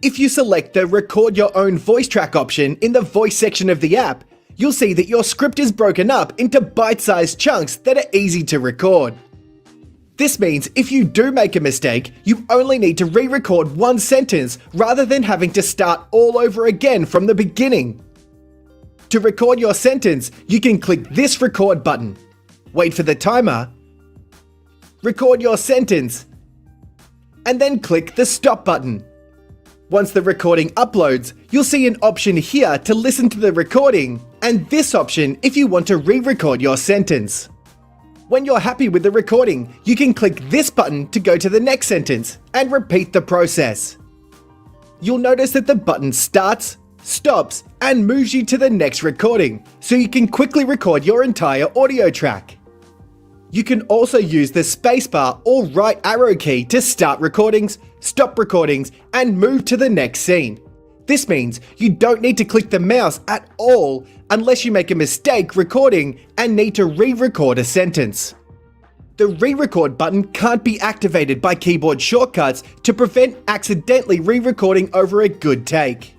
If you select the Record Your Own Voice Track option in the voice section of the app, you'll see that your script is broken up into bite-sized chunks that are easy to record. This means if you do make a mistake, you only need to re-record one sentence rather than having to start all over again from the beginning. To record your sentence, you can click this record button, wait for the timer, record your sentence, and then click the stop button. Once the recording uploads, you'll see an option here to listen to the recording, and this option if you want to re-record your sentence. When you're happy with the recording, you can click this button to go to the next sentence and repeat the process. You'll notice that the button starts, stops, and moves you to the next recording, so you can quickly record your entire audio track. You can also use the spacebar or right arrow key to start recordings, stop recordings, and move to the next scene. This means you don't need to click the mouse at all unless you make a mistake recording and need to re-record a sentence. The re-record button can't be activated by keyboard shortcuts to prevent accidentally re-recording over a good take.